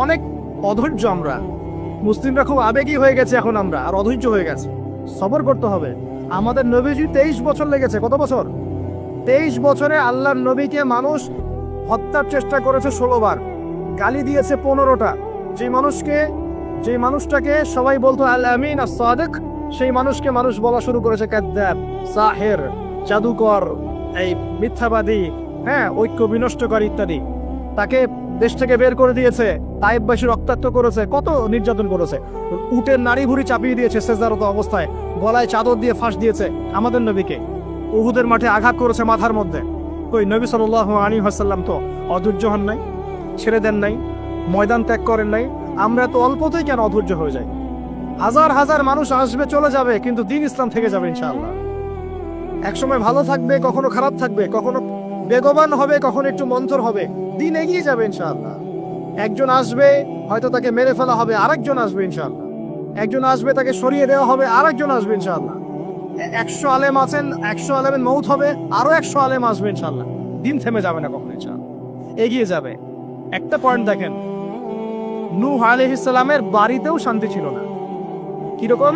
অনেক অধৈর্য আমরা মুসলিমরা, খুব আবেগী হয়ে গেছে এখন আমরা, আর অধৈর্য হয়ে গেছে। সবর করতে হবে। আমাদের নবীজি 23 বছর লেগেছে। কত বছর? 23 বছরে আল্লাহর নবীকে মানুষ হত্যার চেষ্টা করেছে 16 বার, গালি দিয়েছে 15টা। যে মানুষটাকে সবাই বলতো আল আমিন আর সাদিক, সেই মানুষকে মানুষ বলা শুরু করেছে কাযযাব, সাহির, জাদুকর, এই মিথ্যাবাদী, ঐক্য বিনষ্টকারী ইত্যাদি। তাকে দেশ থেকে বের করে দিয়েছে, তায়েববাসী রক্তাক্ত করেছে, কত নির্যাতন করেছে। উটের নাড়ি ভুড়ি চাপিয়ে দিয়েছে সেজদারত অবস্থায়, গলায় চাদর দিয়ে ফাঁস দিয়েছে আমাদের নবীকে। উহুদের মাঠে আঘাত করেছে মাথার মধ্যে। কই নবী সাল্লাল্লাহু আলাইহি ওয়াসাল্লাম তো অধৈর্য হন নাই, ছেড়ে দেন নাই, ময়দান ত্যাগ করেন নাই। আমরা তো অল্পতেই কেন অধৈর্য হয়ে যাই? হাজার হাজার মানুষ আসবে চলে যাবে, কিন্তু দিন ইসলাম থেকে যাবে ইনশাআল্লাহ। একসময় ভালো থাকবে, কখনো খারাপ থাকবে, কখনো বেগবান হবে, কখনো একটু মন্থর হবে, দিন এগিয়ে যাবে ইনশাআল্লাহ। একজন আসবে, হয়তো তাকে মেরে ফেলা হবে, আরেকজন আসবে ইনশাআল্লাহ। একজন আসবে, তাকে সরিয়ে দেওয়া হবে, আরেকজন আসবে ইনশাআল্লাহ। 100 আলেম আছেন, 100 আলেমের মৌত হবে, আরো 100 আলেম আসবে ইনশাআল্লাহ। দিন থেমে যাবে না কখনো ইনশাআল্লাহ, এগিয়ে যাবে। একটা পয়েন্ট দেখেন, নূহ আলাইহিস সালামের বাড়িতেও শান্তি ছিল না। কিরকম?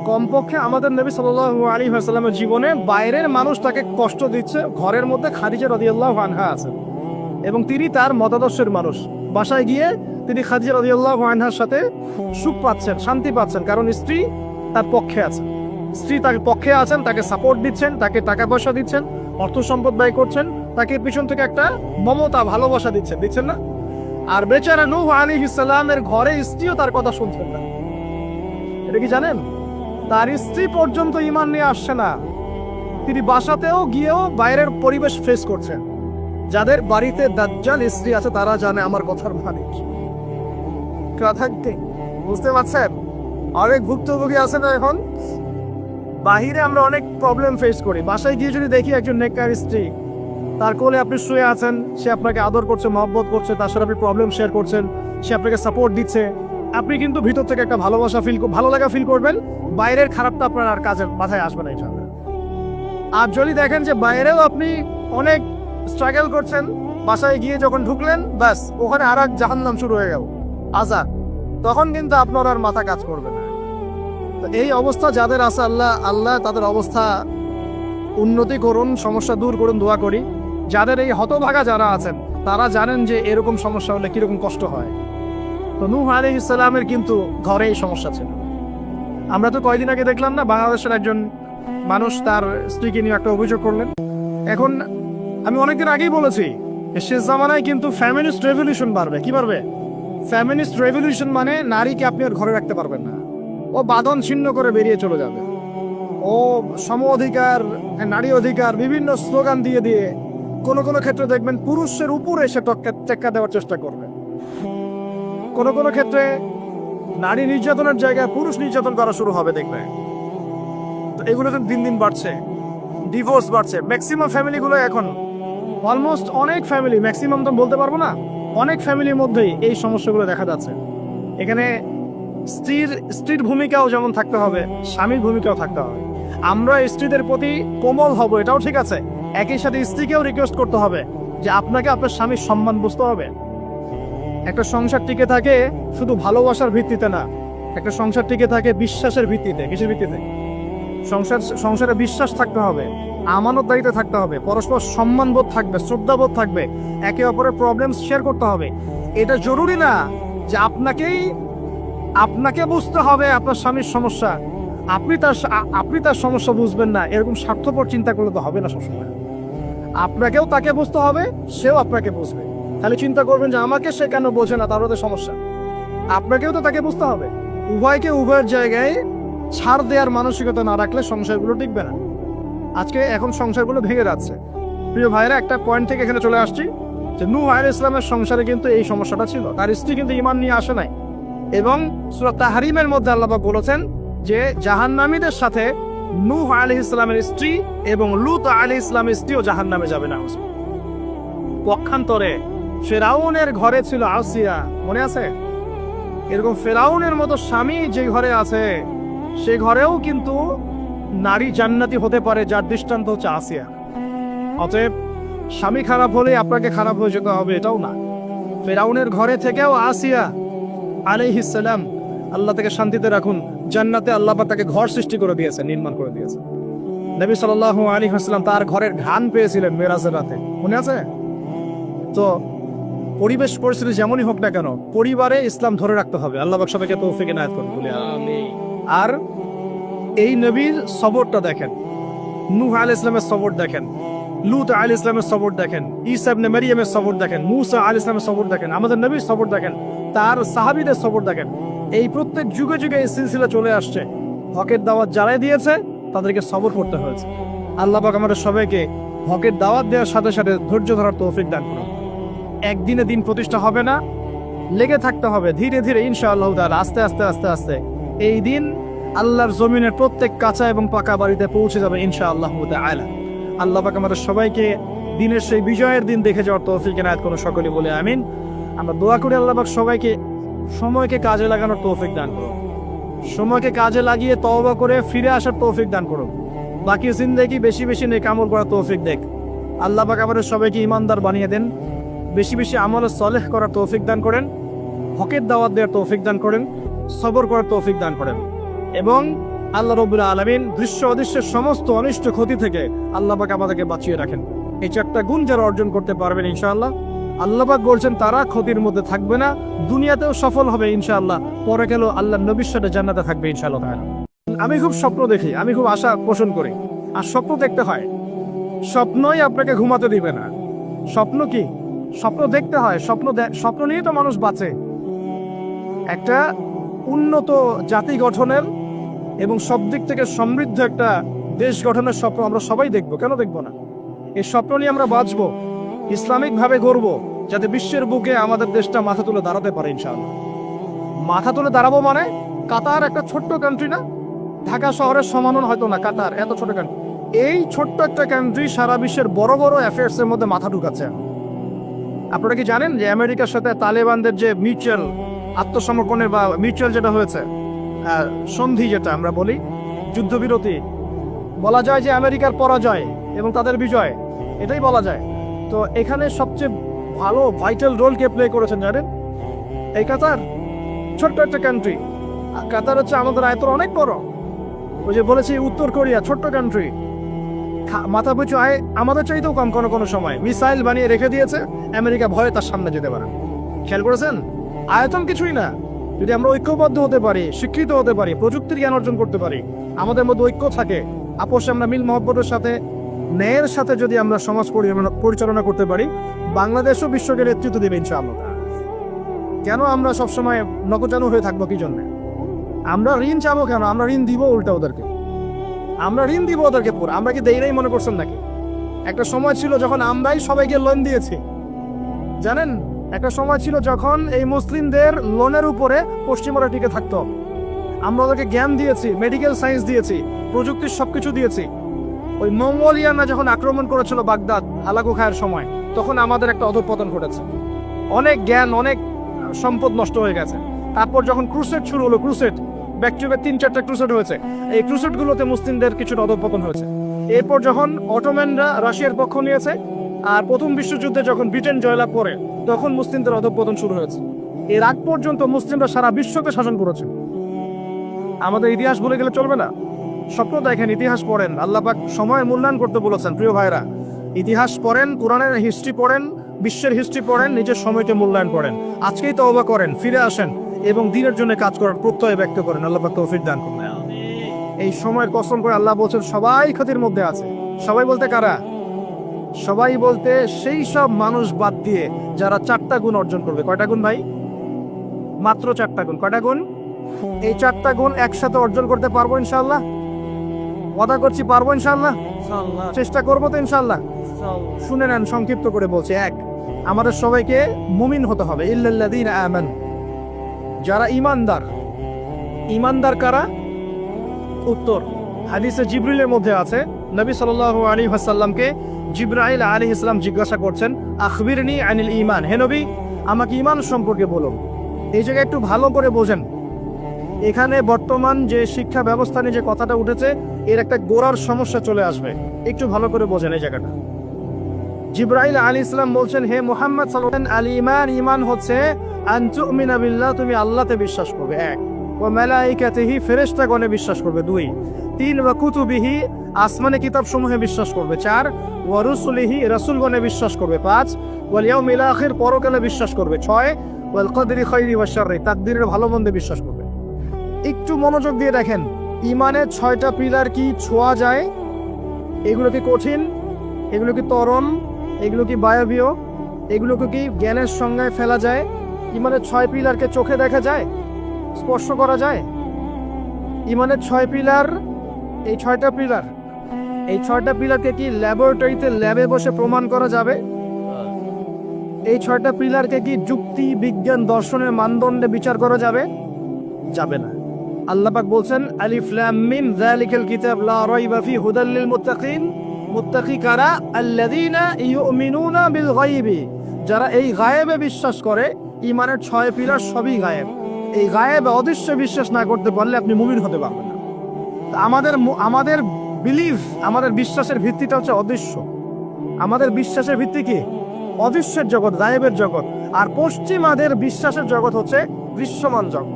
কমপক্ষে আমাদের নবী সাল্লাল্লাহু আলাইহি ওয়াসাল্লামের জীবনে বাইরের মানুষ তাকে কষ্ট দিচ্ছে, ঘরের মধ্যে খাদিজা রাদিয়াল্লাহু আনহা আছেন এবং তিনি তার মতাদর্শের মানুষ। বাসায় গিয়ে তিনি খাদিজা রাদিয়াল্লাহু আনহার সাথে সুখ পাচ্ছেন, শান্তি পাচ্ছেন, কারণ স্ত্রী তার পক্ষে আছেন। স্ত্রী তার পক্ষে আছেন, তাকে সাপোর্ট দিচ্ছেন, তাকে টাকা পয়সা দিচ্ছেন, অর্থ সম্পদ ব্যয় করছেন, তাকে পিছন থেকে একটা মমতা, ভালোবাসা দিচ্ছেন না? আর বেচারা নূহ আলাইহিস সালামের ঘরে স্ত্রীও তার কথা শুনছেন না। এটা কি জানেন? তার স্ত্রী পর্যন্ত ঈমান নিয়ে আসছে না। তিনি বাসাতেও গিয়েও বাইরের পরিবেশ ফেস করছেন। যাদের বাড়িতে দাজ্জাল স্ত্রী আছে তারা জানে আমার কথার মানে কি। বুঝতে পারছেন? অনেক ভুক্তভোগী আছে না এখন। বাহিরে আমরা অনেক প্রবলেম ফেস করি, বাসায় গিয়ে যদি দেখি একজন নেককার স্ত্রী, তার কোলে আপনি শুয়ে আছেন, সে আপনাকে আদর করছে, মহব্বত করছে, তার সাথে আপনি প্রবলেম শেয়ার করছেন, সে আপনাকে সাপোর্ট দিচ্ছে, আপনি কিন্তু ভিতর থেকে একটা ভালো লাগা ফিল করবেন। বাইরের খারাপটা আপনার আর কাজের মাথায় আসবে না ইনশাআল্লাহ। আর যদি দেখেন যে বাইরেও আপনি অনেক স্ট্রাগল করছেন, বাসায় গিয়ে যখন ঢুকলেন, ব্যাস ওখানে আর এক জাহান্নাম শুরু হয়ে গেল, আজাব, তখন কিন্তু আপনার আর মাথা কাজ করবে না। তো এই অবস্থা যাদের আছে, আল্লাহ তাদের অবস্থা উন্নতি করুন, সমস্যা দূর করুন, দোয়া করি। যাদের এই হতভাগা যারা আছেন তারা জানেন যে এরকম সমস্যা হলে কিরকম কষ্ট হয়। তো নূহ আলাইহিস সালামের কিন্তু ঘরে এই সমস্যা ছিল। আমরা তো কয়দিন আগে দেখলাম না, বাংলাদেশের একজন মানুষ তার স্ত্রীকে নিয়ে একটা অভিযোগ করলেন। এখন আমি অনেকদিন আগেই বলেছি, শেষ জামানায় কিন্তু ফ্যামিনিস্ট রেভলিউশন বাড়বে। কি বাড়বে? ফ্যামিনিস্ট রেভলিউশন মানে নারীকে আপনি আর ঘরে রাখতে পারবেন না, ও বাঁধন ছিন্ন করে বেরিয়ে চলে যাবে। ও সম অধিকার, নারী অধিকার, বিভিন্ন স্লোগান দিয়ে কোনো ক্ষেত্রে দেখবেন পুরুষের উপরে এসে টেক্কা দেওয়ার চেষ্টা করবে। কোনো ক্ষেত্রে নারী নির্যাতনের জায়গায় পুরুষ নির্যাতন করা শুরু হবে, দেখবে। তো এগুলো তো দিন দিন বাড়ছে, ডিভোর্স বাড়ছে। ম্যাক্সিমাম ফ্যামিলিগুলো এখন অলমোস্ট, অনেক ফ্যামিলি, ম্যাক্সিমাম তো বলতে পারবো না, অনেক ফ্যামিলির মধ্যেই এই সমস্যাগুলো দেখা যাচ্ছে। এখানে স্ত্রীর ভূমিকাও যেমন থাকতে হবে, স্বামীর ভূমিকাও থাকতে হবে। আমরা স্ত্রীদের প্রতি কোমল হব, এটাও ঠিক আছে। একই সাথে স্ত্রীকেও রিকোয়েস্ট করতে হবে যে আপনাকে আপনার স্বামীর সম্মান বুঝতে হবে। একটা সংসার টিকে থাকে শুধু ভালোবাসার ভিত্তিতে না, একটা সংসার টিকে থাকে বিশ্বাসের ভিত্তিতে। কিসের ভিত্তিতে? সংসারে বিশ্বাস থাকতে হবে, আমানতদারিতে থাকতে হবে, পরস্পর সম্মানবোধ থাকবে, শ্রদ্ধাবোধ থাকবে, একে অপরের প্রবলেম শেয়ার করতে হবে। এটা জরুরি না যে আপনাকে বুঝতে হবে আপনার স্বামীর সমস্যা, আপনি তার সমস্যা বুঝবেন না, এরকম স্বার্থপর চিন্তা করলে তো হবে না। সবসময় আপনাকেও তাকে বুঝতে হবে, সেও আপনাকে বুঝবে। তাহলে চিন্তা করবেন যে আমাকে সে কেন বোঝে না, তার ওদের সমস্যা। আপনাকেও তো তাকে বুঝতে হবে। উভয়কে উভয়ের জায়গায় ছাড় দেওয়ার মানসিকতা না রাখলে সংসারগুলো টিকবে না। এখন সংসারগুলো ভেঙে যাচ্ছে। প্রিয় ভাইরা, একটা পয়েন্ট থেকে এখানে চলে আসছি যে নূহ আলাইহিস সালামের সংসারে কিন্তু এই সমস্যাটা ছিল। তার স্ত্রী কিন্তু ঈমান নিয়ে আসে নাই, এবং সূরা তাহরিমের মধ্যে আল্লাহ পাক বলেছেন যে জাহান্নামীদের সাথে নূহ আলাইহিস সালামের স্ত্রী এবং লূত আলাইহিস সালামের স্ত্রীও জাহান্নামে যাবে না। পক্ষান্তরে ফেরাউনের ঘরে ছিল আসিয়া, মনে আছে? এরকম ফেরাউনের মতো স্বামী যে ঘরে আছে, সে ঘরেও কিন্তু নারী জান্নাতি হতে পারে, যার দৃষ্টান্ত হচ্ছে আসিয়া। অতএব স্বামী খারাপ হলে আপনাকে খারাপ হয়ে যেতে হবে এটাও না। ফেরাউনের ঘরে থেকেও আসিয়া আলাইহিস সালাম, আল্লাহ তাকে শান্তিতে রাখুন, জান্নাতে আল্লাহ পাক তাকে ঘর সৃষ্টি করে দিয়েছে, নির্মাণ করে দিয়েছে। নবী সাল্লাল্লাহু আলাইহি ওয়াসাল্লাম তার ঘরের ঘ্রাণ পেয়েছিলেন মেরাজের রাতে, মনে আছে? তো পরিবেশ পরিস্থিতি যেমনই হোক না কেন, পরিবারে ইসলাম ধরে রাখতে হবে। আল্লাহ পাক সবাইকে তৌফিক এনায়েত করুন, বলি আমিন। আর এই নবীর সবরটা দেখেন, নূহ আলাইহিস সালামের সবর দেখেন, লূত আলাইহিস সালামের সবর দেখেন, ঈসা ইবনে মারইয়ামের সবর দেখেন, মূসা আলাইহিস সালামের সবর দেখেন, আমাদের নবীর সবর দেখেন, তার সাহাবীদের সবর দেখেন। এই প্রত্যেক যুগে যুগে এই সিলসিলা চলে আসছে। হকের দাওয়াত যারাই দিয়েছে তাদেরকে সবর করতে হয়েছে। আল্লাহ পাক আমাদের সবাইকে হকের দাওয়াত দেওয়ার সাথে সাথে ধৈর্য ধরার তৌফিক দান করুন। একদিনে দিন প্রতিষ্ঠা হবে না, লেগে থাকতে হবে ধীরে ধীরে ইনশাআল্লাহ তাআলা, আস্তে আস্তে আস্তে আস্তে এই দিন আল্লাহর জমিনের প্রত্যেক কাঁচা এবং পাকা বাড়িতে পৌঁছে যাবে ইনশাআল্লাহ তাআলা। আল্লাহ পাক আমাদের সবাইকে দিনের সেই বিজয়ের দিন দেখে যাওয়ার তৌফিক এনায়েত করুন, সকলে বলে আমিন। আমরা দোয়া করি আল্লাহ পাক সবাইকে সময়কে কাজে লাগানোর তৌফিক দান করুন, সময়কে কাজে লাগিয়ে তওবা করে ফিরে আসার তৌফিক দান করুন, বাকি জিন্দেগি বেশি বেশি নেক আমল করার তৌফিক দেখ। আল্লাহ পাক আমাদের সবাইকে ঈমানদার বানিয়ে দেন, বেশি বেশি আমলে সলেহ করার তৌফিক দান করেন, হকের দাওয়াত দেওয়ার তৌফিক দান করেন, সবর করার তৌফিক দান করেন, এবং আল্লাহ রাব্বুল আলামিন দৃশ্য অদৃশ্যের সমস্ত অনিষ্ট ক্ষতি থেকে আল্লাহ পাক আমাদেরকে বাঁচিয়ে রাখেন। এই চারটা গুণ যারা অর্জন করতে পারবেন ইনশাআল্লাহ, আল্লাহ পাক বলছেন তারা ক্ষতির মধ্যে থাকবে না, দুনিয়াতেও সফল হবে ইনশাআল্লাহ, পরে গেলেও আল্লাহর নবীর সাথে জান্নাতে থাকবে ইনশাআল্লাহ। আমি খুব স্বপ্ন দেখি, আমি খুব আশা পোষণ করি, আর স্বপ্ন দেখতে হয়। স্বপ্নই আপনাকে ঘুমাতে দিবে না। স্বপ্ন কি? স্বপ্ন দেখতে হয়। স্বপ্ন নিয়ে তো মানুষ বাঁচে। একটা উন্নত জাতি গঠনের এবং সব দিক থেকে সমৃদ্ধ একটা দেশ গঠনের স্বপ্ন আমরা সবাই দেখব, কেন দেখব না? এই স্বপ্ন নিয়ে আমরা বাঁচবো, ইসলামিকভাবে গড়বো, যাতে বিশ্বের বুকে আমাদের দেশটা মাথা তুলে দাঁড়াতে পারে ইনশাআল্লাহ। মাথা তুলে দাঁড়াবো মানে, কাতার একটা ছোট্ট কান্ট্রি না, ঢাকা শহরের সমানও হয়তো না কাতার, এত ছোট কান্ট্রি। এই ছোট্ট একটা কান্ট্রি সারা বিশ্বের বড় বড় অ্যাফেয়ার্স এর মধ্যে মাথা ঢুকাচ্ছে। আপনারা কি জানেন যে আমেরিকার সাথে তালেবানদের যে মিউচুয়াল আত্মসমর্পণের বা মিউচুয়াল যেটা হয়েছে সন্ধি, যেটা আমরা বলি যুদ্ধবিরতি, বলা যায় যে আমেরিকার পরাজয় এবং তাদের বিজয়, এটাই বলা যায়। তো এখানে সবচেয়ে ভালো ভাইটাল রোল কে প্লে করেছেন জানেন? এই কাতার, ছোট্ট একটা কান্ট্রি। কাতার হচ্ছে আমাদের আয়তন অনেক বড়। ওই যে বলেছি উত্তর কোরিয়া ছোট্ট কান্ট্রি, মাথা পিছু আয় আমাদের চাইতেও কম, কোনো কোনো সময় মিসাইল বানিয়ে রেখে দিয়েছে, আমেরিকা ভয়ে তার সামনে যেতে পারে। খেয়াল করেছেন? আয়তন কিছুই না, যদি আমরা ঐক্যবদ্ধ হতে পারি, শিক্ষিত হতে পারি, প্রযুক্তির জ্ঞান অর্জন করতে পারি, আমাদের মধ্যে ঐক্য থাকে, আপোষে আমরা মিল মহব্বতের সাথে ন্যায়ের সাথে যদি আমরা সমাজ পরিচালনা করতে পারি, বাংলাদেশও বিশ্বকে নেতৃত্ব দেবে ইনশাআল্লাহ। কেন আমরা সবসময় নকচানু হয়ে থাকবো? কি জন্য আমরা ঋণ চাবো? কেন আমরা ঋণ দিব? উল্টা ওদেরকে আমরা ঋণ দিব ওদেরকে পুরো। আমরা কি দেই নাই মনে করছেন নাকি? একটা সময় ছিল যখন আমরাই সবাইকে লোন দিয়েছি, জানেন? একটা সময় ছিল যখন এই মুসলিমদের লোনের উপরে পশ্চিমারা টিকে থাকতো। আমরা ওদেরকে জ্ঞান দিয়েছি, মেডিকেল সায়েন্স দিয়েছি, প্রযুক্তির সবকিছু দিয়েছি। ওই মঙ্গোলিয়ানরা যখন আক্রমণ করেছিল বাগদাদ হালাকু খায়ের সময়, তখন আমাদের একটা অধঃপতন ঘটেছে, অনেক জ্ঞান, অনেক সম্পদ নষ্ট হয়ে গেছে। তারপর যখন ক্রুসেড শুরু হলো, ক্রুসেড ব্যাক টু ব্যাক 3-4টা ক্রুসেড হয়েছে, এই ক্রুসেডগুলোতে মুসলিমদের কিছুটা অধঃপতন হয়েছে। এরপর যখন অটোম্যানরা রাশিয়ার পক্ষ নিয়েছে, আর প্রথম বিশ্বযুদ্ধে যখন ব্রিটেন জয়লাভ করে, তখন মুসলিমদের অধঃপতন শুরু হয়েছে। এর আগ পর্যন্ত মুসলিমরা সারা বিশ্বকে শাসন করেছে। আমাদের ইতিহাস ভুলে গেলে চলবে না। স্বপ্ন দেখেন, ইতিহাস পড়েন, আল্লাহ পাক সময় মূল্যায়ন করতে বলেছেন। প্রিয় ভাইরা, ইতিহাস পড়েন, কোরআনের হিস্ট্রি পড়েন, বিশ্বের হিস্ট্রি পড়েন, নিজের সময়কে মূল্যায়ন করেন। আজকেই তওবা করেন, ফিরে আসেন এবং দিনের জন্য কাজ করার প্রত্যয় ব্যক্ত করেন। আল্লাহ পাক তৌফিক দান করুন। এই সময়ের কসম করে আল্লাহ বলছেন সবাই ক্ষতির মধ্যে আছে। সবাই বলতে কারা? সবাই বলতে সেই সব মানুষ বাদ দিয়ে যারা 4টা গুণ অর্জন করবে। কয়টা গুণ ভাই? মাত্র 4টা গুণ। কয়টা গুণ? এই 4টা গুণ একসাথে অর্জন করতে পারবো ইনশাআল্লাহ? ওয়াদা করছি পারবো ইনশাআল্লাহ, চেষ্টা করবো তো ইনশাআল্লাহ। শুনে নেন, সংক্ষিপ্ত করে বলছি। 1, আমাদের সবাইকে মুমিন হতে হবে। ইল্লাল্লাযীনা আমানু, যারা ঈমানদার। ঈমানদার কারা? উত্তর হাদিসে জিবরিলের মধ্যে আছে, নবী সাল্লাল্লাহু আলাইহি ওয়াসাল্লামকে জিবরাইল আলাইহিস সালাম জিজ্ঞাসা করছেন, আখবিরনি আনিল ঈমান, হে নবী আমাকে ঈমান সম্পর্কে বলুন। এই জায়গায় একটু ভালো করে বোঝেন, এখানে বর্তমান যে শিক্ষা ব্যবস্থা নিয়ে যে কথাটা উঠেছে, এর একটা গোড়ার সমস্যা চলে আসবে। একটু ভালো করে বোঝেন এই জায়গাটা। জিবরাইল আলাইহিস সালাম বলছেন, হে মুহাম্মদ সাল্লাল্লাহু আলাইহি ওয়াসাল্লাম, আল ঈমান, ঈমান হচ্ছে আন তুমিনা বিল্লাহ, তুমি আল্লাহতে বিশ্বাস করবে, এক, ওয়া মালাইকাতিহি, ফেরেশতাগণে বিশ্বাস করবে, দুই, তিন, ওয়া কুতুবিহি, আসমানে কিতাবসমূহে বিশ্বাস করবে, চার, ওয়া রুসুলিহি, রাসূলগণে বিশ্বাস করবে, পাঁচ, ওয়াল ইয়াউমিল আখির, পরকালে বিশ্বাস করবে, ছয়, ওয়াল কদরি খাইরি ওয়া শাররি, তাকদীরের ভালো মন্দে বিশ্বাস করবে। একটু মনোযোগ দিয়ে দেখেন, ঈমানের 6টা পিলার কি ছোঁয়া যায়? এগুলো কি কঠিন? এগুলো কি তরল? এগুলো কি বায়বীয়? এগুলোকে কি জ্ঞানের সংজ্ঞায় ফেলা যায়? ঈমানের 6 পিলারকে চোখে দেখা যায়, স্পর্শ করা যায়? ঈমানের 6 পিলার, এই 6টা পিলার, এই 6টা পিলারকে কি ল্যাবরেটরিতে ল্যাবে বসে প্রমাণ করা যাবে? এই 6টা পিলারকে কি যুক্তি, বিজ্ঞান, দর্শনের মানদণ্ডে বিচার করা যাবে? যাবে না। আল্লাহ পাক বলছেন, আলিফ লাম মিম যালিকাল কিতাব লা রাইবা ফি হুদাল লিল মুত্তাকিন, মুত্তাকি কারা? আল্লাযীনা ইউমিনুনা বিল গায়বি, যারা এই গায়েবে বিশ্বাস করে। ঈমানের 6 পিলার সবই গায়েব। এই গায়েবে অদৃশ্য বিশ্বাস না করতে পারলে আপনি মুমিন হতে পারবেন না। আমাদের বিলিভ, আমাদের বিশ্বাসের ভিত্তিটা হচ্ছে অদৃশ্য। আমাদের বিশ্বাসের ভিত্তি কি? অদৃশ্যের জগৎ, গায়েবের জগৎ। আর পশ্চিমাদের বিশ্বাসের জগৎ হচ্ছে দৃশ্যমান জগৎ।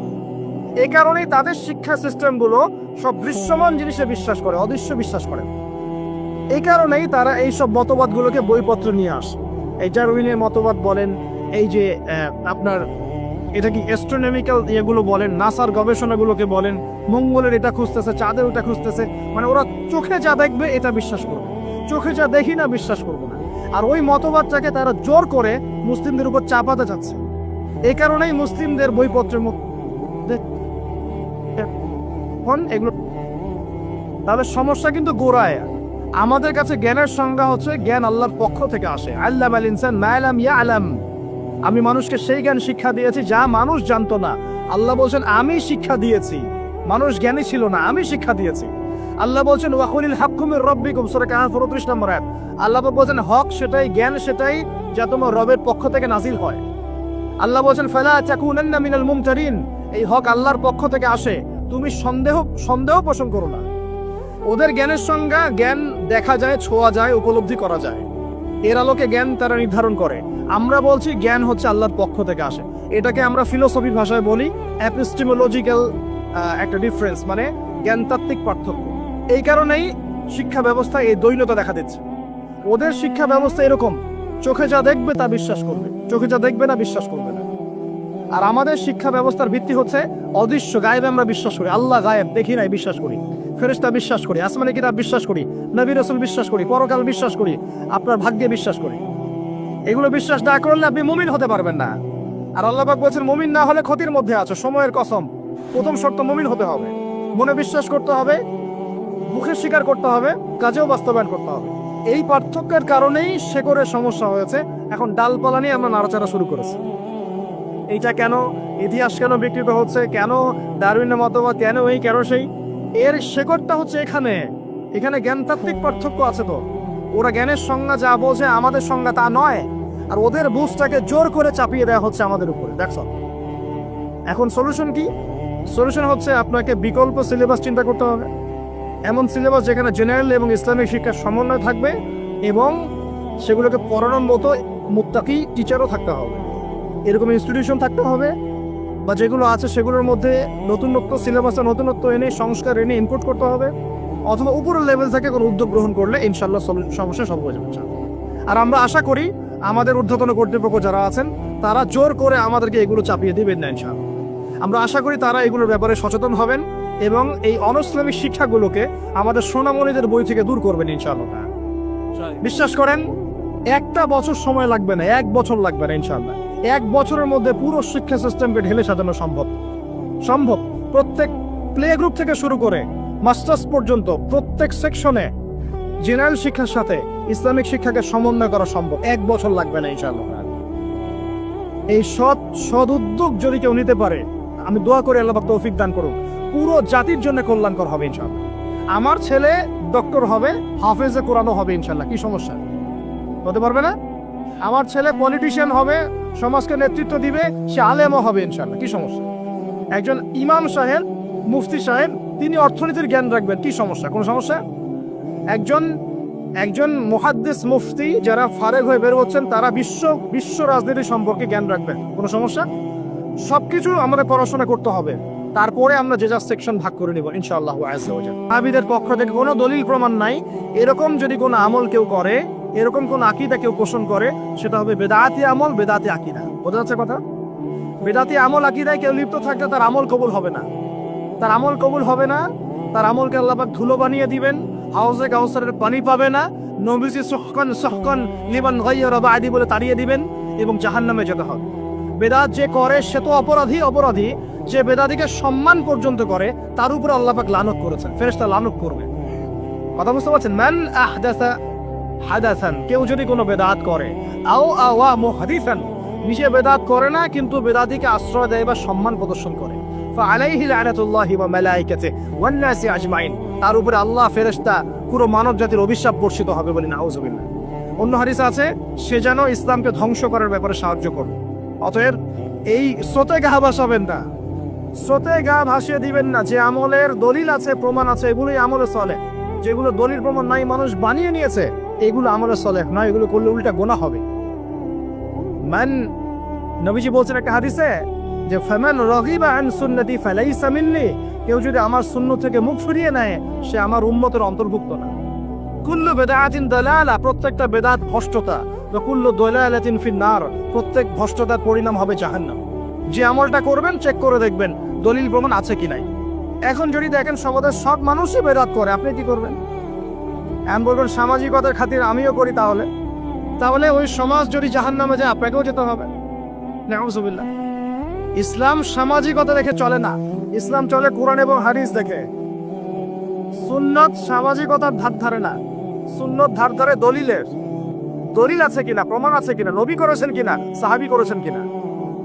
এই কারণেই তাদের শিক্ষা সিস্টেমগুলো সব দৃশ্যমান জিনিসে বিশ্বাস করে, অদৃশ্য বিশ্বাস করে। এই কারণেই তারা এই সব মতবাদগুলোকে বইপত্র নিয়ে আসে। এই ডারউইনের মতবাদ বলেন, এই যে আপনার এটা কি অ্যাস্ট্রোনমিক্যাল এগুলো বলেন, নাসার গবেষণাগুলোকে বলেন, মঙ্গলের এটা খুঁজতেছে, চাঁদের ওটা খুঁজতেছে, মানে ওরা চোখে যা দেখবে এটা বিশ্বাস করবে, চোখে যা দেখি না বিশ্বাস করবে না। আর ওই মতবাদটাকে তারা জোর করে মুসলিমদের উপর চাপাতে চাচ্ছে। এই কারণেই মুসলিমদের বইপত্রের মধ্যে এগুলো, তাদের সমস্যা কিন্তু গোড়ায়। আমাদের কাছে জ্ঞানের সংজ্ঞা হচ্ছে জ্ঞান আল্লাহর পক্ষ থেকে আসে। আল্লামাল ইনসান মা লাম ইয়ালাম, আমি মানুষকে সেই জ্ঞান শিক্ষা দিয়েছি যা মানুষ জানতো না। আল্লাহ বলছেন আমি শিক্ষা দিয়েছি, মানুষ জ্ঞানী ছিল না, আমি শিক্ষা দিয়েছি। আল্লাহ বলছেন ওয়াকুলিল হাক্কু মির রাব্বিকুম, সূরা কাহফ 34 নম্বর আয়াত। আল্লাহ বলছেন হক সেটাই, জ্ঞান সেটাই যা তোমার রবের পক্ষ থেকে নাজিল হয়। আল্লাহ বলছেন ফালা তাকুনান্না মিনাল মুমতারিন, এই হক আল্লাহর পক্ষ থেকে আসে, তুমি সন্দেহ পোষণ করো না। ওদের জ্ঞানের সংজ্ঞা, জ্ঞান দেখা যায়, ছোঁয়া যায়, উপলব্ধি করা যায়, এর আলোকে জ্ঞান তারা নির্ধারণ করে। আমরা বলছি জ্ঞান হচ্ছে আল্লাহর পক্ষ থেকে আসে। এটাকে আমরা ফিলোসফির ভাষায় বলি এপিস্টিমোলজিক্যাল একটা ডিফারেন্স, মানে জ্ঞানতাত্ত্বিক পার্থক্য। এই কারণেই শিক্ষা ব্যবস্থা এই দ্বৈনতা দেখা দিচ্ছে। ওদের শিক্ষা ব্যবস্থা এরকম, চোখে যা দেখবে তা বিশ্বাস করবে, চোখে যা দেখবে না বিশ্বাস করবে না। আর আমাদের শিক্ষা ব্যবস্থার ভিত্তি হচ্ছে অদৃশ্য, গায়েবে আমরা বিশ্বাস করি। আল্লাহ গায়েব, দেখি নাই, বিশ্বাস করি। ফেরেশতা বিশ্বাস করি, আসমানি কিতাব বিশ্বাস করি, নবী রাসূল বিশ্বাস করি, পরকাল বিশ্বাস করি, আপনার ভাগ্যে বিশ্বাস করি। এগুলো বিশ্বাস না করলে আপনি মুমিন হতে পারবেন না। আর আল্লাহ পাক বলছেন মুমিন না হলে ক্ষতির মধ্যে আছো, সময়ের কসম। প্রথম শর্ত মুমিন হতে হবে, মনে বিশ্বাস করতে হবে, মুখে স্বীকার করতে হবে, কাজেও বাস্তবায়ন করতে হবে। এই পার্থক্যের কারণেই শেকড়ের সমস্যা হয়েছে। এখন ডালপালা নিয়ে আমরা নাড়াচাড়া শুরু করেছি। এইটা কেন, ইতিহাস কেন বিকৃত হচ্ছে, কেন ডারউইনের মতবাদ, কেন এই কেন সেই, এর শেকড়টা হচ্ছে এখানে। এখানে জ্ঞানতাত্ত্বিক পার্থক্য আছে। তো ওরা জ্ঞানের সংজ্ঞা যা বোঝে, আমাদের সংজ্ঞা তা নয়। আর ওদের বুঝটাকে জোর করে চাপিয়ে দেওয়া হচ্ছে আমাদের উপরে। দেখছো, এখন সলিউশন কি? সলিউশন হচ্ছে আপনাকে বিকল্প সিলেবাস চিন্তা করতে হবে। এমন সিলেবাস যেখানে জেনারেল এবং ইসলামিক শিক্ষার সমন্বয় থাকবে এবং সেগুলোকে পড়ানোর মতো মুত্তাকি টিচারও থাকতে হবে। এরকম ইনস্টিটিউশন থাকতে হবে, বা যেগুলো আছে সেগুলোর মধ্যে নতুনত্ব, সিলেবাসে নতুনত্ব এনে, সংস্কার এনে ইনপুট করতে হবে। অথবা উপরের লেভেল থেকে কোনো উদ্যোগ গ্রহণ করলে ইনশাল্লাহ সমস্যা সব হয়ে যাবে। আর আমরা আশা করি আমাদের ঊর্ধ্বতন কর্তৃপক্ষ যারা আছেন তারা জোর করে আমাদেরকে এগুলো চাপিয়ে দিবেন না ইনশাল্লাহ। আমরা আশা করি তারা এগুলোর ব্যাপারে সচেতন হবেন এবং এই অনইসলামিক শিক্ষাগুলোকে আমাদের সোনামণিদের বই থেকে দূর করবেন ইনশাআল্লাহ। বিশ্বাস করেন, একটা বছর সময় লাগবে না, 1 বছর লাগবে না ইনশাআল্লাহ। 1 বছরের মধ্যে পুরো শিক্ষা সিস্টেমকে ঢেলে সাজানো সম্ভব। প্রত্যেক প্লে গ্রুপ থেকে শুরু করে মাস্টার্স পর্যন্ত প্রত্যেক সেকশনে জেনারেল শিক্ষার সাথে ইসলামিক শিক্ষাকে সমন্বয় করা সম্ভব। 1 বছর লাগবে না ইনশাআল্লাহ। এই সৎ উদ্যোগ যদি কেউ নিতে পারে, আমি দোয়া করি আল্লাহ পাক তৌফিক দান করুন, পুরো জাতির জন্য কল্যাণকর হবে ইনশাআল্লাহ। আমার ছেলে ডক্টর হবে, হাফেজে কোরআনও হবে ইনশাআল্লাহ, কি সমস্যা হতে পারবে না? আমার ছেলে পলিটিশিয়ান হবে, সমাজকে নেতৃত্ব দিবে, সে আলেমও হবে ইনশাআল্লাহ, কি সমস্যা? একজন ইমাম সাহেব, মুফতি সাহেব, তিনি অর্থনীতির জ্ঞান রাখবেন, কি সমস্যা? কোনো সমস্যা? একজন একজন মুহাদ্দিস মুফতি যারা ফারেগ হয়ে বের হচ্ছেন তারা বিশ্ব রাজনীতি সম্পর্কে জ্ঞান রাখবেন, কোনো সমস্যা? সবকিছু আমাদের পড়াশোনা করতে হবে, তারপরে আমরা যে যা সেকশন ভাগ করে নিব ইনশাআল্লাহ আযজা ওয়া জাল্লা। আবিদের পক্ষ থেকে কোনো দলিল প্রমাণ নাই, এরকম যদি কোনো আমল কেউ করে, এরকম কোন আকীদা কেউ পোষণ করে, সেটা হবে বেদাতি আমল, বেদাতি আকীদা। বোঝা যাচ্ছে কথা? বেদাতি আমল আকীদায় কেউ লিপ্ত থাকলে তার আমল কবুল হবে না, তার আমল কবুল হবে না, তার আমলকে আল্লাহ পাক ধুলো বানিয়ে দিবেন, হাউজে কাউসারের পানি পাবে না, নবীজি সুহকান লিমান গায়্যারা বাদি বলে তাড়িয়ে দিবেন এবং জাহান্নামে যেতে হবে। বেদাত যে করে সে তো অপরাধী, যে বেদাতিকে সম্মান পর্যন্ত করে তার উপরে আল্লাহ পাক লানত করেছেন, ফেরেশতা লানত করবে। কথা বুঝতে পারছেন? মান আহদাসা হাদাসান, কেউ যদি কোনো বেদাত করে, আও আওয়া মুহাদিসান, নিজে বেদাত করে না কিন্তু বেদাতিকে আশ্রয় দেয় বা সম্মান প্রদর্শন করে, ফাআলাইহি লানাতুল্লাহি ওয়া মালাইকাতিহি ওয়ান নাসি আজমাইন, তার উপরে আল্লাহ, ফেরেশতা, পুরো মানব জাতির অভিশাপ বর্ষিত হবে বলে নাউজুবিল্লাহ। অন্য হাদিসে আছে সে যেন ইসলামকে ধ্বংস করার ব্যাপারে সাহায্য করবে। অতএব এই স্রোতে গা ভাসাবেন না, স্রোতে গা ভাসিয়ে দিবেন না। যে আমলের দলিল আছে, প্রমাণ আছে, এগুলোই আমলে চলে। যেগুলো দলিল প্রমাণ নাই, মানুষ বানিয়ে নিয়েছে, এগুলো আমলে চলে না, এগুলো করলে উল্টা গোনা হবে। মান, নবীজি বলছেন একটা হাদিসে যে ফামান রাগিবা আন সুন্নতি ফালাইসা মিন্নি, কেউ যদি আমার সুন্নাত থেকে মুখ ফিরিয়ে নেয় সে আমার উম্মতের অন্তর্ভুক্ত না। কুল্লু বিদআতিন দালালা, প্রত্যেকটা বেদাত ভ্রষ্টতা, ওয়া কুল্লু দালালাতিন ফিন্নার, প্রত্যেক ভ্রষ্টতার পরিণাম হবে জাহান্নাম। যে আমলটা করবেন চেক করে দেখবেন দলিল প্রমাণ আছে কি নাই। এখন যদি দেখেন সমাজের সব মানুষই বেদাত করে, আপনি কি করবেন? এমন বলবেন সামাজিকতার খাতির আমিও করি, তাহলে ওই সমাজ যদি জাহান্নামে যায় আপনাকেও যেতে হবে। নাউজুবিল্লাহ। ইসলাম সামাজিকতা দেখে চলে না, ইসলাম চলে কোরআন এবং হাদিস দেখে। সুন্নত সামাজিকতার ধার ধারে না, সুন্নত ধার ধারে দলিলের। দলিল আছে কিনা, প্রমাণ আছে কিনা, নবী করেছেন কিনা, সাহাবী করেছেন কিনা,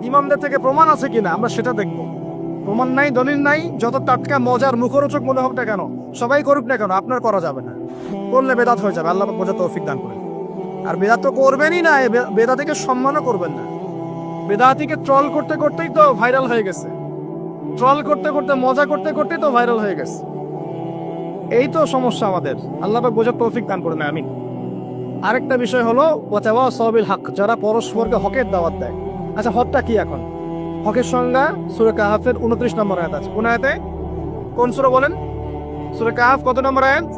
ইমামদের থেকে প্রমাণ আছে কিনা, আমরা সেটা দেখব। প্রমাণ নাই, দলিল নাই, যত টাটকা মজার মুখরোচক মনে হোক না কেন, সবাই করুক না কেন, আপনার করা যাবে না, করলে বেদাত হয়ে যাবে। আল্লাহ বোঝা তৌফিক দান করেন। আর বেদাত তো করবেনই না, বেদাতিকে সম্মানও করবেন না। বেদাতিকে ট্রল করতে করতেই তো ভাইরাল হয়ে গেছে, ট্রল করতে করতে, মজা করতে করতেই তো ভাইরাল হয়ে গেছে। এই তো সমস্যা আমাদের। আল্লাহ পাক বোঝার তৌফিক দান করেন, আমিন। আরেকটা বিষয় হলো ওয়াতাওয়াসাউ বিল হক, যারা পরস্পরকে হকের দাওয়াত দেয়। আচ্ছা, হকটা কি? এখন হকের সংজ্ঞা সূরা কাহাফের 29 নম্বর আয়াত আছে। কোন আয়াতে? কোন সূরা বলেন? সূরা কাহাফ কত নম্বর আয়াত?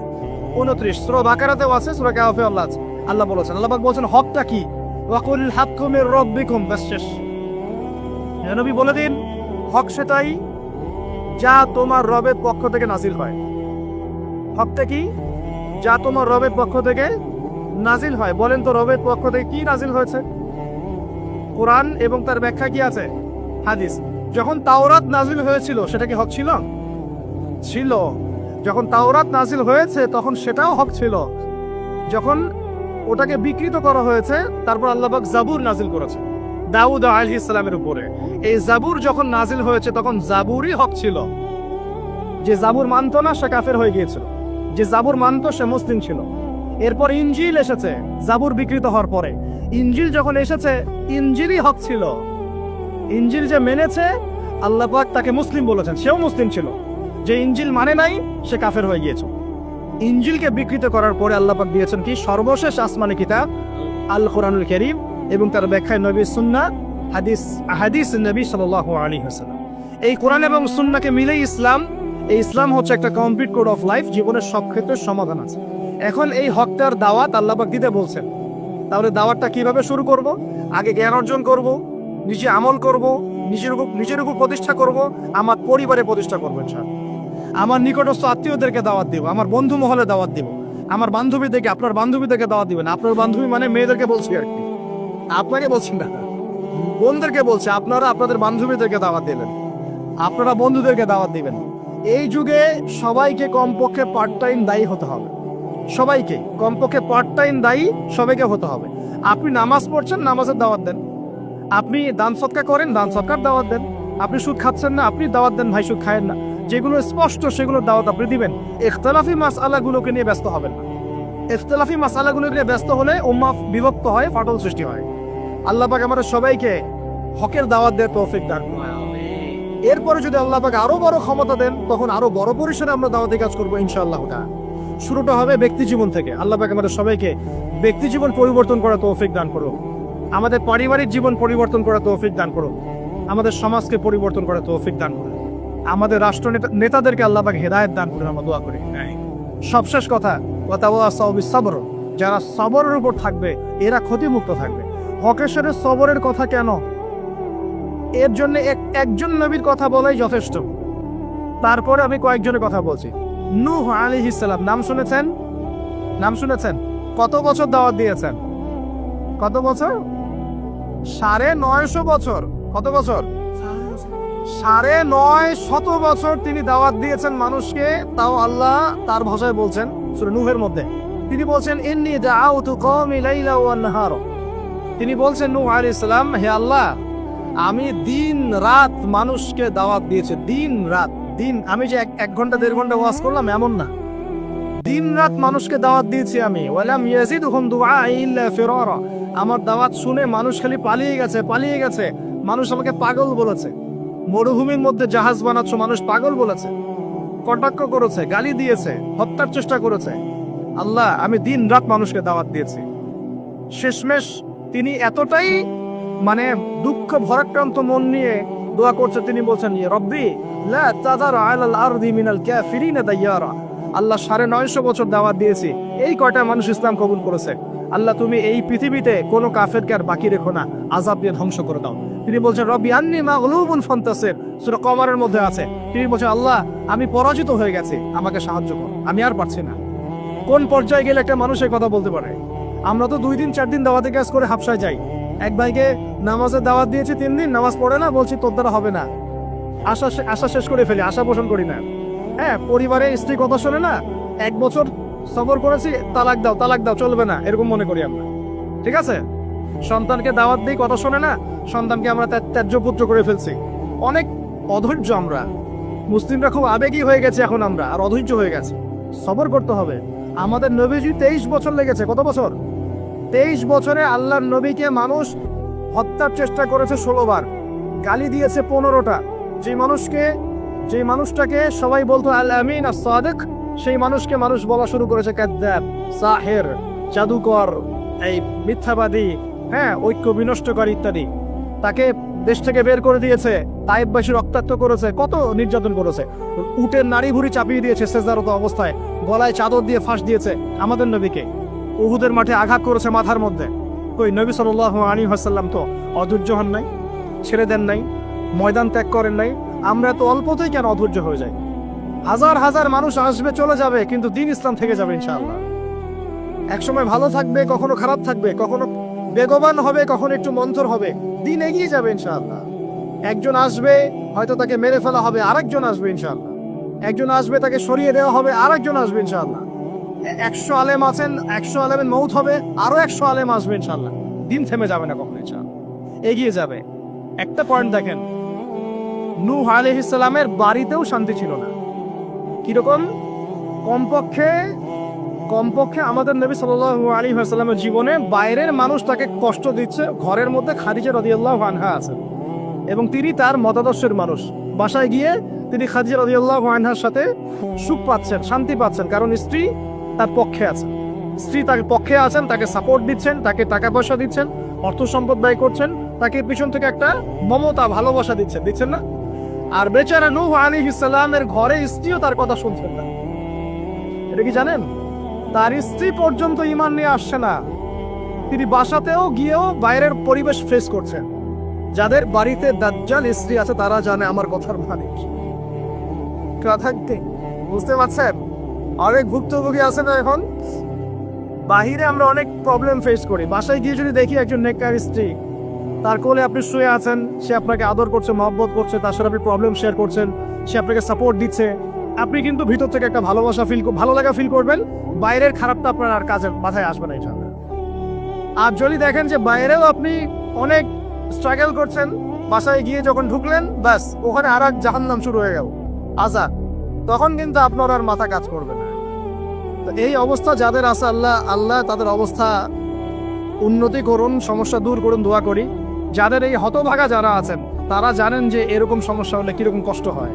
29। সূরা বাকারাতেও আছে, সূরা কাহাফে আল্লাহ আছে। আল্লাহ বলেছেন, আল্লাহ পাক বলেছেন হকটা কি? ওয়াকুল হাক্কু মির রাব্বিকুম, বাস শেষ। নবী বলে দিন হক সেটাই যা তোমার রবের পক্ষ থেকে নাজিল হয়। হকটা কি? যা তোমার রবের পক্ষ থেকে নাজিল হয়। বলেন তো রবের পক্ষ থেকে কি নাজিল হয়েছে? কোরআন এবং তার ব্যাখ্যা কি আছে? হাদিস। যখন তাওরাত নাজিল হয়েছিল সেটা কি হক ছিল? ছিল। যখন তাওরাত নাজিল হয়েছে তখন সেটাও হক ছিল। যখন ওটাকে বিকৃত করা হয়েছে তারপর আল্লাহ পাক জাবুর নাজিল করেছে দাউদ আলাইহিস সালামের উপরে। এই জাবুর যখন নাজিল হয়েছে তখন জাবুরই হক ছিল। যে জাবুর মানত না সে কাফের হয়ে গিয়েছিল, যে জাবুর মানত সে মুসলিম ছিল। এরপর ইনজিল এসেছে জাবুর বিকৃত হওয়ার পরে। ইনজিল যখন এসেছে ইনজিলই হক ছিল। ইনজিল যে মেনেছে আল্লাহ পাক তাকে মুসলিম বলেছেন, সেও মুসলিম ছিল। যে ইনজিল মানে নাই সে কাফের হয়ে গিয়েছে। ইনজিলকে বিকৃত করার পরে আল্লাহ পাক দিয়েছেন কি? সর্বশেষ আসমানি কিতাব আল কোরআনুল কারীম এবং তার ব্যাখ্যায় নবীর সুন্নাহ, হাদিস নবী সাল্লাল্লাহু আলাইহি ওয়াসাল্লাম। এই কোরআন এবং সুন্নাহকে মিলেই ইসলাম। এই ইসলাম হচ্ছে একটা কমপ্লিট কোড অফ লাইফ, জীবনের সব ক্ষেত্রে সমাধান আছে। এখন এই হকটার দাওয়াত আল্লাহ পাক দিতে বলছেন। তাহলে দাওয়াতটা কিভাবে শুরু করব? আগে জ্ঞান অর্জন করব, নিজে আমল করব, নিজের উপর প্রতিষ্ঠা করব, আমার পরিবারে প্রতিষ্ঠা করবো ইনশাআল্লাহ। আমার নিকটস্থ আত্মীয়দেরকে দাওয়াত দিব, আমার বন্ধু মহলে দাওয়াত দিব, আমার বান্ধবীদেরকে, আপনার বান্ধবীদেরকে দাওয়াত দিবেন। আপনার বান্ধবী মানে মেয়েদেরকে বলছি আর কি, আপনাকে বলছি না, বোনদেরকে বলছে। আপনারা আপনাদের বান্ধবীদেরকে দাওয়াত দিবেন, আপনারা বন্ধুদেরকে দাওয়াত দিবেন। এই যুগে সবাইকে কমপক্ষে পার্ট টাইম দায়ী হতে হবে, সবাইকে কমপক্ষে পার্ট টাইম দায়ী সবাইকে হতে হবে। আপনি নামাজ পড়ছেন, নামাজের দাওয়াত দেন। আপনি দান সৎকার করেন, দান সৎকার দাওয়াত দেন। আপনি সুদ খাচ্ছেন না, আপনি দাওয়াত দেন ভাই সুদ খায়েন না। যেগুলো স্পষ্ট সেগুলো দাওয়াত আপনি দিবেন। ইখতিলাফি মাসআলাগুলোকে নিয়ে ব্যস্ত হবেন না। ইখতিলাফি মাসআলাগুলো নিয়ে ব্যস্ত হলে উম্মাহ বিভক্ত হয়, ফাটল সৃষ্টি হয়। আল্লাহ পাক আমাদের সবাইকে হকের দাওয়াত দেওয়ার তৌফিক দান করুন। এরপরে যদি আল্লাহ পাক আরো বড় ক্ষমতা দেন তখন আরো বড় পরিসরে আমরা দাওয়াতি কাজ করবো ইনশাআল্লাহ। শুরুটা হবে ব্যক্তি জীবন থেকে। আল্লাহ পাক আমাদের সবাইকে ব্যক্তি জীবন পরিবর্তন করার তৌফিক দান করুন, আমাদের পারিবারিক জীবন পরিবর্তন করার তৌফিক দান করুন, আমাদের সমাজকে পরিবর্তন করার তৌফিক দান করুন, আমাদের রাষ্ট্র নেতাদেরকে আল্লাহ পাক হেদায়েত দান করুন, আমরা দোয়া করি। সবশেষ কথা, সবর, যারা সবরের উপর থাকবে এরা ক্ষতিমুক্ত থাকবে। হকেশ্বরের সবরের কথা কেন? এর জন্য একজন নবীর কথা বলাই যথেষ্ট। তারপরে আমি কয়েকজনের কথা বলছি। নূহ আলাইহিস সালাম, নাম শুনেছেন? নাম শুনেছেন? কত বছর দাওয়াত দিয়েছেন? কত বছর? 950 বছর। কত বছর? 950 বছর তিনি দাওয়াত দিয়েছেন মানুষকে। তাও আল্লাহ তার ভাষায় বলছেন সূরা নূহের মধ্যে, তিনি বলছেন ইন্নী দাআউতু কওমি লাইলা ওয়া নাহারা। তিনি বলছেন নূহ আলাইহিস সালাম, হে আল্লাহ, আমি দিন রাত মানুষকে দাওয়াত দিয়েছি। দিন রাত, দিন আমি যে 1 ঘন্টা 1.5 ঘন্টা ওয়াজ করলাম এমন না, দিন রাত মানুষকে দাওয়াত দিয়েছি আমি। ওয়ালাম ইয়াজিদুহুম দুআই ইল্লা ফিরারা। আমার দাওয়াত শুনে মানুষ খালি পালিয়ে গেছে। মানুষ আমাকে পাগল বলেছে। মরুভূমির মধ্যে জাহাজ বানাচ্ছ, মানুষ পাগল বলেছে, কটাক্ষ করেছে, গালি দিয়েছে, হত্যার চেষ্টা করেছে। আল্লাহ, আমি দিন রাত মানুষকে দাওয়াত দিয়েছি। শেষমেশ তিনি এতটাই দুঃখ ভরাক্রান্ত মন নিয়ে দোয়া করছে, তিনি বলছেন রব্বি লা তাযার আলাল আরদি মিনাল কাফিরিনা দাইয়ারা। আল্লাহ 950 বছর দাওয়াত দিয়েছি, এই কয়টা মানুষ ইসলাম কবুল করেছে। আল্লাহ, তুমি এই পৃথিবীতে কোনো কাফেরকে আর বাকি রেখো না, আযাব দিয়ে ধ্বংস করে দাও। তিনি বলছেন রব্বি আন্নী মাগলুবুন ফান্তাসির, সূরা কমারের মধ্যে আছে। তিনি বলছেন আল্লাহ, আমি পরাজিত হয়ে গেছি, আমাকে সাহায্য করো, আমি আর পারছি না। কোন পর্যায়ে গেলে একটা মানুষের কথা বলতে পারে? আমরা তো 2 দিন 4 দিন দাওয়াতে কাজ করে হাফসায় যাই। এক ভাইকে নামাজের দাওয়াত দিয়েছি 3 দিন, নামাজ পড়ে না, বলছি তোর দ্বারা হবে না, আশা শেষ করে ফেলি, আশা পোষণ করি না। হ্যাঁ, পরিবারে স্ত্রী কথা শোনে না, 1 বছর সবর করেছি, তালাক দাও, চলবে না, এরকম মনে করি আমরা। ঠিক আছে, সন্তানকে দাওয়াত দিই, কথা শোনে না, সন্তানকে আমরা ত্যায্য পুত্র করে ফেলছি। অনেক অধৈর্য আমরা, মুসলিমরা খুব আবেগী হয়ে গেছে এখন আমরা, আর অধৈর্য হয়ে গেছে। সবর করতে হবে। আমাদের নবীজি 23 বছর লেগেছে। কত বছর? 23 বছরে আল্লাহর নবীকে মানুষ হত্যার চেষ্টা করেছে 16 বার, গালি দিয়েছে 15টা। যে মানুষটাকে সবাই বলতো আল আমিন আস সাদিক, সেই মানুষকে মানুষ বলা শুরু করেছে কাযযাব, সাহির, জাদুকর, এই মিথ্যাবাদী, হ্যাঁ, ঐক্য বিনষ্টকারী ইত্যাদি। তাকে দেশ থেকে বের করে দিয়েছে, তায়েফবাসী রক্তাক্ত করেছে, কত নির্যাতন করেছে। উটের নাড়ি ভুড়ি চাপিয়ে দিয়েছে সেজদারত অবস্থায়, গলায় চাদর দিয়ে ফাঁস দিয়েছে আমাদের নবীকে। উহুদের মাঠে আঘাত করেছে মাথার মধ্যে। কই নবী সাল্লাল্লাহু আলাইহি ওয়াসাল্লাম তো অধৈর্য হন নাই, ছেড়ে দেন নাই, ময়দান ত্যাগ করেন নাই। আমরা তো অল্পতেই কেন অধৈর্য হয়ে যাই? হাজার হাজার মানুষ আসবে, চলে যাবে, কিন্তু দিন ইসলাম থেকে যাবে ইনশাআল্লাহ। একসময় ভালো থাকবে, কখনো খারাপ থাকবে, কখনো বেগবান হবে, কখনো একটু মন্থর হবে, দিন এগিয়ে যাবে ইনশাআল্লাহ। একজন আসবে, হয়তো তাকে মেরে ফেলা হবে, আরেকজন আসবে ইনশাআল্লাহ। একজন আসবে, তাকে সরিয়ে দেওয়া হবে, আরেকজন আসবে ইনশাআল্লাহ। 100 আলেম আছেন, 100 আলেমের মৌত হবে, আরো 100 আলেম আসবে ইনশাআল্লাহ। দিন থেমে যাবে না কখনো ইনশাআল্লাহ, এগিয়ে যাবে। একটা পয়েন্ট দেখেন, নূহ আলাইহিস সালামের বাড়িতেও শান্তি ছিল না। কিরকম? কমপক্ষে আমাদের নবী সাল্লাল্লাহু আলাইহি ওয়াসাল্লামের জীবনে বাইরের মানুষ তাকে কষ্ট দিচ্ছে, ঘরের মধ্যে খাদিজা রাদিয়াল্লাহু আনহা আছেন এবং তিনি তার মতাদর্শের মানুষ। বাসায় গিয়ে তিনি খাদিজা রাদিয়াল্লাহু আনহার সাথে সুখ পাচ্ছেন, শান্তি পাচ্ছেন, কারণ স্ত্রী তার পক্ষে আছেন। স্ত্রী তার পক্ষে আছেন, তাকে সাপোর্ট দিচ্ছেন, তাকে টাকা পয়সা দিচ্ছেন, অর্থ সম্পদ ব্যয় করছেন, তাকে পিছন থেকে একটা মমতা, ভালোবাসা দিচ্ছেন না? আর বেচারা নূহ আলাইহিস সালামের ঘরে স্ত্রীও তার কথা শুনছেন না। এটা কি জানেন? তার স্ত্রী পর্যন্ত ঈমান নিয়ে আসছে না। তিনি বাসাতেও গিয়েও বাইরের পরিবেশ ফেস করছেন। যাদের বাড়িতে দাজ্জাল স্ত্রী আছে তারা জানে আমার কথার মানে কি। কথা কি বুঝতে পারছেন? অনেক ভুক্তভোগী আছে না এখন। বাহিরে আমরা অনেক প্রবলেম ফেস করি, বাসায় গিয়ে যদি দেখি একজন নেককার স্ত্রী, তার কোলে আপনি শুয়ে আছেন, সে আপনাকে আদর করছে, মহব্বত করছে, তার সাথে আপনি প্রবলেম শেয়ার করছেন, সে আপনাকে সাপোর্ট দিচ্ছে, আপনি কিন্তু ভিতর থেকে একটা ভালো লাগা ফিল করবেন। বাইরের খারাপটা আপনার আর কাজের মাথায় আসবে না ইনশাআল্লাহ। আর যদি দেখেন যে বাইরেও আপনি অনেক স্ট্রাগল করছেন, বাসায় গিয়ে যখন ঢুকলেন, ব্যাস ওখানে আর এক জাহান্নাম শুরু হয়ে গেল, আযাব, তখন কিন্তু আপনার আর মাথা কাজ করবে না। তো এই অবস্থা যাদের আছে, আল্লাহ তাদের অবস্থা উন্নতি করুন, সমস্যা দূর করুন, দোয়া করি। যাদের এই হতভাগা যারা আছেন তারা জানেন যে এরকম সমস্যা হলে কিরকম কষ্ট হয়।